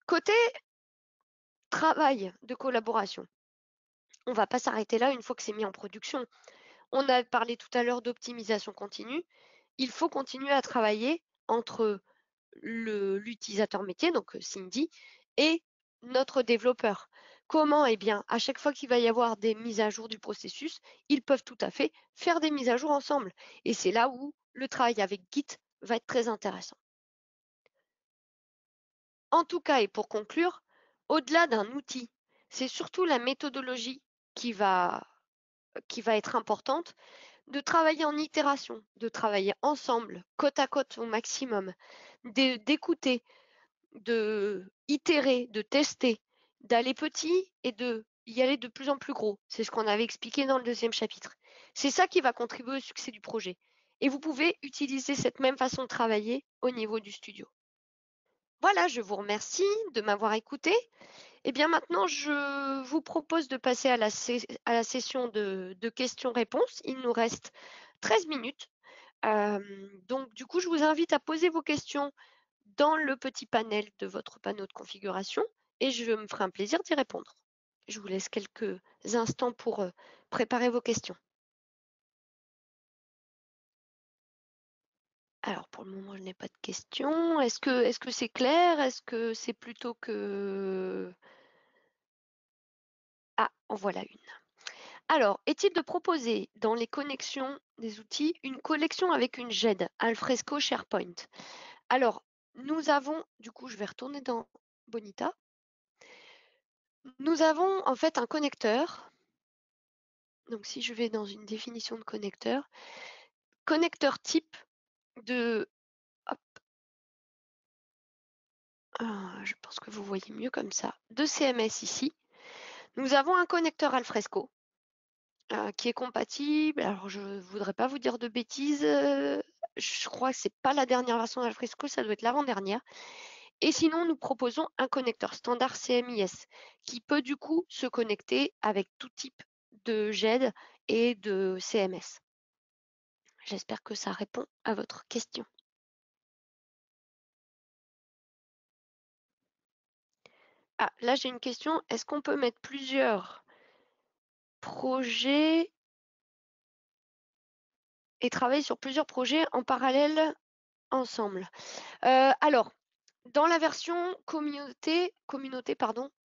Côté travail de collaboration, on ne va pas s'arrêter là une fois que c'est mis en production. On a parlé tout à l'heure d'optimisation continue. Il faut continuer à travailler entre l'utilisateur métier, donc Cindy, et notre développeur. Comment? Eh bien, à chaque fois qu'il va y avoir des mises à jour du processus, ils peuvent tout à fait faire des mises à jour ensemble. Et c'est là où le travail avec Git va être très intéressant. En tout cas, et pour conclure, au-delà d'un outil, c'est surtout la méthodologie qui va être importante, de travailler en itération, de travailler ensemble, côte à côte au maximum, d'écouter, de itérer, de tester, d'aller petit et de y aller de plus en plus gros. C'est ce qu'on avait expliqué dans le 2e chapitre. C'est ça qui va contribuer au succès du projet. Et vous pouvez utiliser cette même façon de travailler au niveau du studio. Voilà, je vous remercie de m'avoir écouté. Et bien maintenant, je vous propose de passer à la session de questions-réponses. Il nous reste 13 minutes. Donc du coup, je vous invite à poser vos questions dans le petit panel de votre panneau de configuration et je me ferai un plaisir d'y répondre. Je vous laisse quelques instants pour préparer vos questions. Alors pour le moment, je n'ai pas de questions. Est-ce que c'est clair? Est-ce que c'est plutôt que... Ah, en voilà une. Alors, est-il de proposer dans les connexions des outils une collection avec une GED, Alfresco SharePoint? Alors, nous avons, du coup, je vais retourner dans Bonita. Nous avons en fait un connecteur. Donc, si je vais dans une définition de connecteur type de... Hop, je pense que vous voyez mieux comme ça. De CMS ici. Nous avons un connecteur Alfresco qui est compatible. Alors, je ne voudrais pas vous dire de bêtises. Je crois que ce n'est pas la dernière version d'Alfresco, ça doit être l'avant-dernière. Et sinon, nous proposons un connecteur standard CMIS qui peut du coup se connecter avec tout type de GED et de CMS. J'espère que ça répond à votre question. Ah, là j'ai une question. Est-ce qu'on peut mettre plusieurs projets et travailler sur plusieurs projets en parallèle ensemble? Alors, dans la version communauté,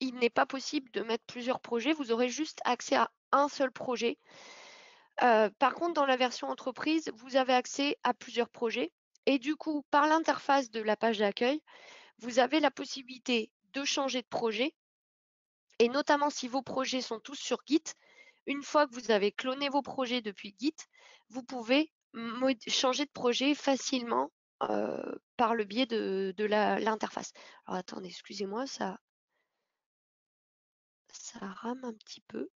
il n'est pas possible de mettre plusieurs projets. Vous aurez juste accès à un seul projet. Par contre, dans la version entreprise, vous avez accès à plusieurs projets. Et du coup, par l'interface de la page d'accueil, vous avez la possibilité de changer de projet. Et notamment si vos projets sont tous sur Git, une fois que vous avez cloné vos projets depuis Git, vous pouvez changer de projet facilement par le biais de l'interface. Alors attendez, excusez-moi, ça rame un petit peu.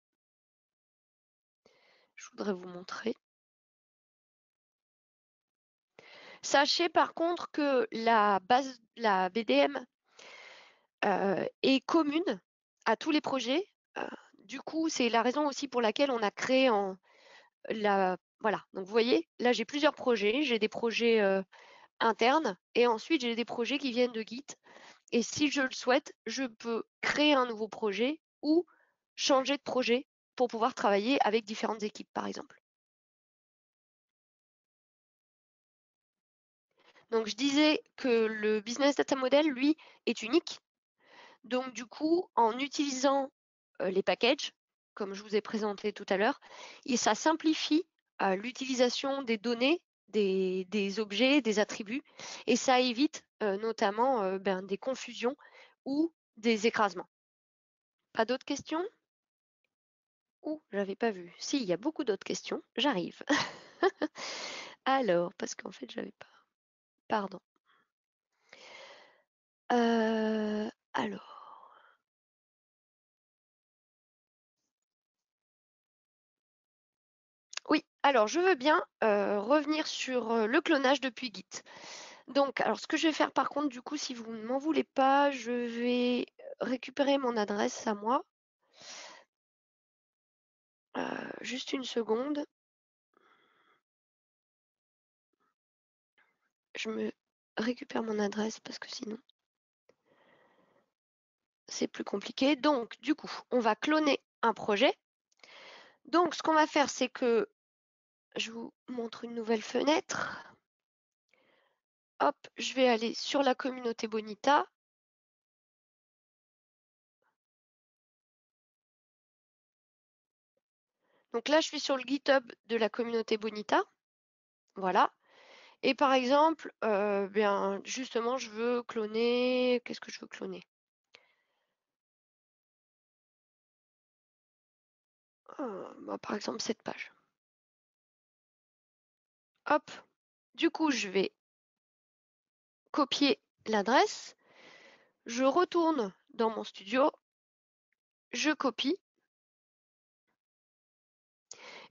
Je voudrais vous montrer. Sachez par contre que la BDM est commune à tous les projets. Du coup, c'est la raison aussi pour laquelle on a créé voilà, donc vous voyez, là j'ai plusieurs projets. J'ai des projets internes et ensuite j'ai des projets qui viennent de Git. Et si je le souhaite, je peux créer un nouveau projet ou changer de projet pour pouvoir travailler avec différentes équipes, par exemple. Donc je disais que le Business Data Model, lui, est unique. Donc du coup, en utilisant les packages, comme je vous ai présenté tout à l'heure, ça simplifie l'utilisation des données, des objets, des attributs, et ça évite notamment des confusions ou des écrasements. Pas d'autres questions? Ouh, j'avais pas vu. Si, il y a beaucoup d'autres questions. J'arrive. Alors, parce qu'en fait, j'avais pas. Pardon. Alors. Oui, alors je veux bien revenir sur le clonage depuis Git. Donc, alors ce que je vais faire par contre, du coup, si vous ne m'en voulez pas, je vais récupérer mon adresse à moi. Juste une seconde. Je me récupère mon adresse parce que sinon, c'est plus compliqué. Donc, du coup, on va cloner un projet. Donc, ce qu'on va faire, c'est que je vous montre une nouvelle fenêtre. Hop, je vais aller sur la communauté Bonita. Donc là, je suis sur le GitHub de la communauté Bonita. Voilà. Et par exemple, bien justement, je veux cloner. Qu'est-ce que je veux cloner? Par exemple, cette page. Hop. Du coup, je vais copier l'adresse. Je retourne dans mon studio. Je copie.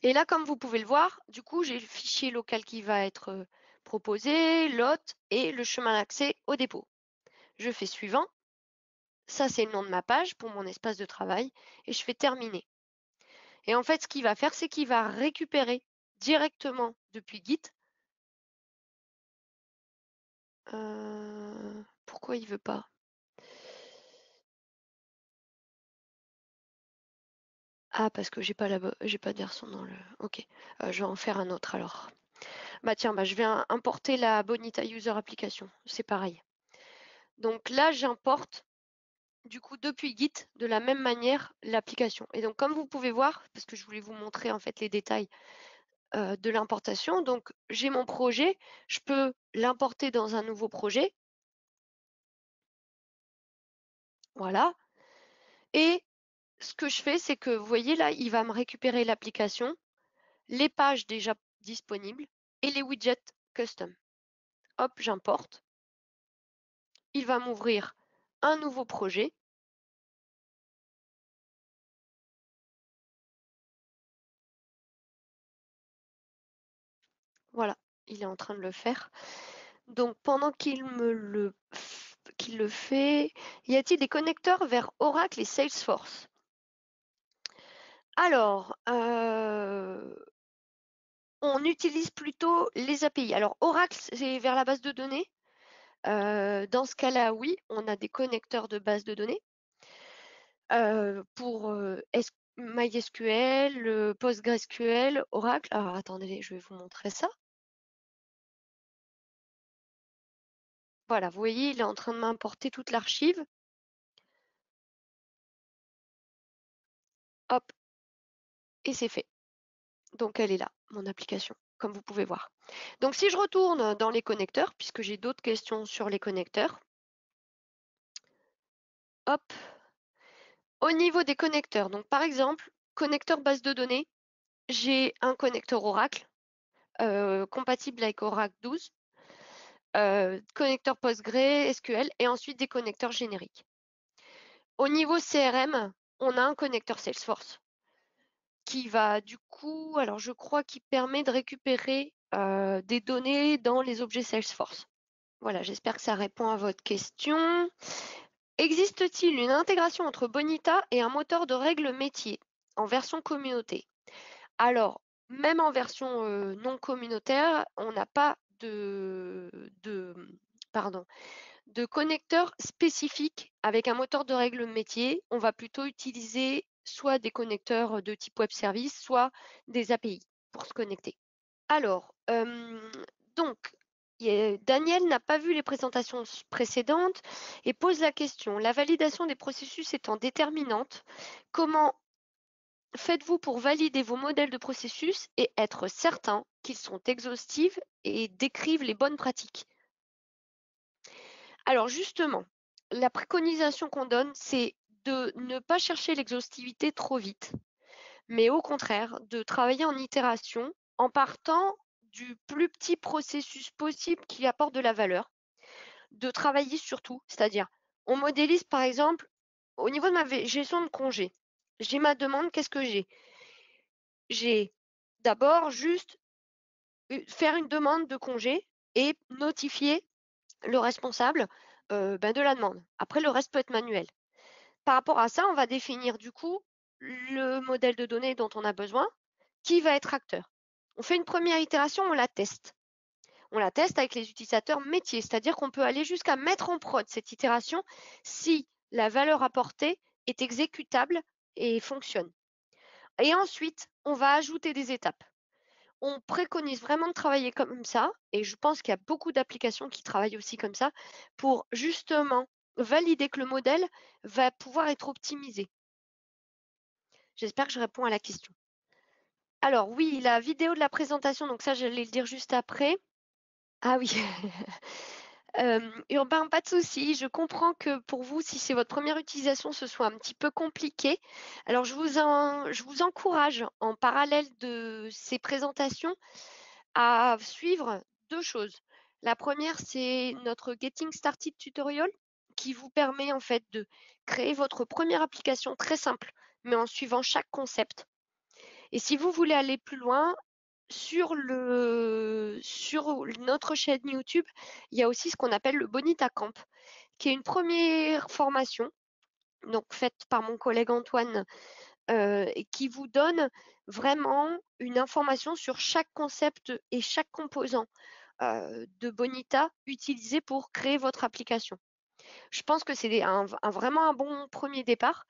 Et là, comme vous pouvez le voir, du coup, j'ai le fichier local qui va être proposé, l'hôte et le chemin d'accès au dépôt. Je fais suivant. Ça, c'est le nom de ma page pour mon espace de travail et je fais terminer. Et en fait, ce qu'il va faire, c'est qu'il va récupérer directement depuis Git Pourquoi il veut pas? Ah, parce que j'ai pas de version dans le. Ok, je vais en faire un autre alors. Bah tiens, bah, je vais importer la Bonita User Application. C'est pareil. Donc là, j'importe du coup depuis Git de la même manière l'application. Et donc comme vous pouvez voir, parce que je voulais vous montrer en fait les détails de l'importation, donc j'ai mon projet, je peux l'importer dans un nouveau projet. Voilà. Et ce que je fais, c'est que vous voyez là, il va me récupérer l'application, les pages déjà disponibles et les widgets custom. Hop, j'importe. Il va m'ouvrir un nouveau projet. Voilà, il est en train de le faire. Donc pendant qu'il le fait, y a-t-il des connecteurs vers Oracle et Salesforce? Alors, on utilise plutôt les API. Alors Oracle, c'est vers la base de données. Dans ce cas-là, oui, on a des connecteurs de base de données pour MySQL, PostgreSQL, Oracle. Alors attendez, je vais vous montrer ça. Voilà, vous voyez, il est en train de m'importer toute l'archive. Hop, et c'est fait. Donc elle est là, mon application, comme vous pouvez voir. Donc si je retourne dans les connecteurs, puisque j'ai d'autres questions sur les connecteurs, hop, au niveau des connecteurs, donc par exemple, connecteur base de données, j'ai un connecteur Oracle compatible avec Oracle 12, connecteur PostgreSQL et ensuite des connecteurs génériques. Au niveau CRM, on a un connecteur Salesforce qui va du coup, alors je crois qu'il permet de récupérer des données dans les objets Salesforce. Voilà, j'espère que ça répond à votre question. Existe-t-il une intégration entre Bonita et un moteur de règles métier en version communauté? Alors, même en version non communautaire, on n'a pas pardon, de connecteur spécifique avec un moteur de règles métier. On va plutôt utiliser soit des connecteurs de type web service, soit des API pour se connecter. Alors, donc, Daniel n'a pas vu les présentations précédentes et pose la question, la validation des processus étant déterminante, comment faites-vous pour valider vos modèles de processus et être certain qu'ils sont exhaustifs et décrivent les bonnes pratiques? Alors justement, la préconisation qu'on donne, c'est de ne pas chercher l'exhaustivité trop vite, mais au contraire, de travailler en itération en partant du plus petit processus possible qui apporte de la valeur, de travailler sur tout, c'est-à-dire on modélise par exemple au niveau de ma gestion de congé. J'ai ma demande, qu'est-ce que j'ai? J'ai d'abord juste faire une demande de congé et notifier le responsable de la demande. Après, le reste peut être manuel. Par rapport à ça, on va définir du coup le modèle de données dont on a besoin, qui va être acteur. On fait une première itération, on la teste. On la teste avec les utilisateurs métiers, c'est-à-dire qu'on peut aller jusqu'à mettre en prod cette itération si la valeur apportée est exécutable et fonctionne. Et ensuite, on va ajouter des étapes. On préconise vraiment de travailler comme ça, et je pense qu'il y a beaucoup d'applications qui travaillent aussi comme ça, pour justement valider que le modèle va pouvoir être optimisé. J'espère que je réponds à la question. Alors oui, la vidéo de la présentation, donc ça j'allais le dire juste après. Ah oui, Urbain, pas de souci. Je comprends que pour vous, si c'est votre première utilisation, ce soit un petit peu compliqué. Alors je vous encourage en parallèle de ces présentations à suivre deux choses. La première, c'est notre Getting Started tutorial qui vous permet en fait de créer votre première application très simple, mais en suivant chaque concept. Et si vous voulez aller plus loin, sur notre chaîne YouTube, il y a aussi ce qu'on appelle le Bonita Camp, qui est une première formation, donc faite par mon collègue Antoine, et qui vous donne vraiment une information sur chaque concept et chaque composant de Bonita utilisé pour créer votre application. Je pense que c'est vraiment un bon premier départ.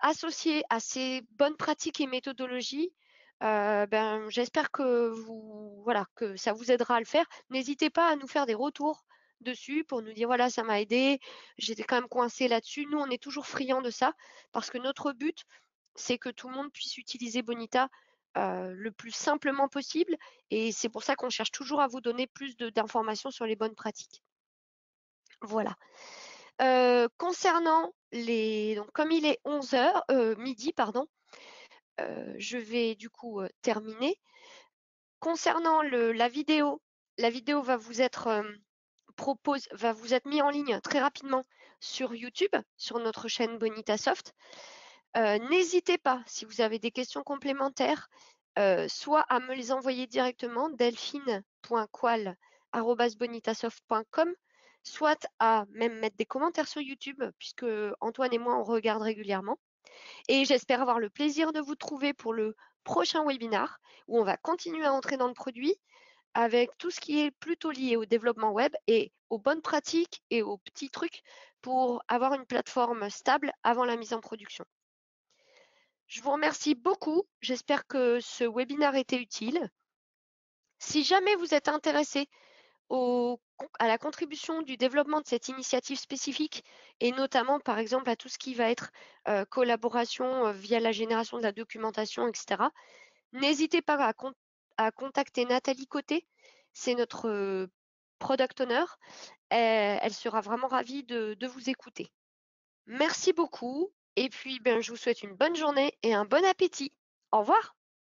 Associé à ces bonnes pratiques et méthodologies, j'espère que voilà, que ça vous aidera à le faire. N'hésitez pas à nous faire des retours dessus pour nous dire: «Voilà, ça m'a aidé, j'étais quand même coincée là-dessus». Nous, on est toujours friands de ça parce que notre but, c'est que tout le monde puisse utiliser Bonita, le plus simplement possible et c'est pour ça qu'on cherche toujours à vous donner plus d'informations sur les bonnes pratiques. Voilà. Concernant donc comme il est 11h, midi pardon, je vais du coup, terminer. Concernant la vidéo va vous être, va vous être mis en ligne très rapidement sur YouTube, sur notre chaîne Bonita Soft. N'hésitez pas, si vous avez des questions complémentaires, soit à me les envoyer directement, delphine.coal@bonitasoft.com, soit à même mettre des commentaires sur YouTube, puisque Antoine et moi, on regarde régulièrement. Et j'espère avoir le plaisir de vous trouver pour le prochain webinar où on va continuer à entrer dans le produit avec tout ce qui est plutôt lié au développement web et aux bonnes pratiques et aux petits trucs pour avoir une plateforme stable avant la mise en production. Je vous remercie beaucoup. J'espère que ce webinaire était utile. Si jamais vous êtes intéressé à la contribution du développement de cette initiative spécifique et notamment par exemple à tout ce qui va être collaboration via la génération de la documentation, etc. N'hésitez pas à contacter Nathalie Côté, c'est notre product owner. Elle sera vraiment ravie de vous écouter. Merci beaucoup et puis je vous souhaite une bonne journée et un bon appétit. Au revoir.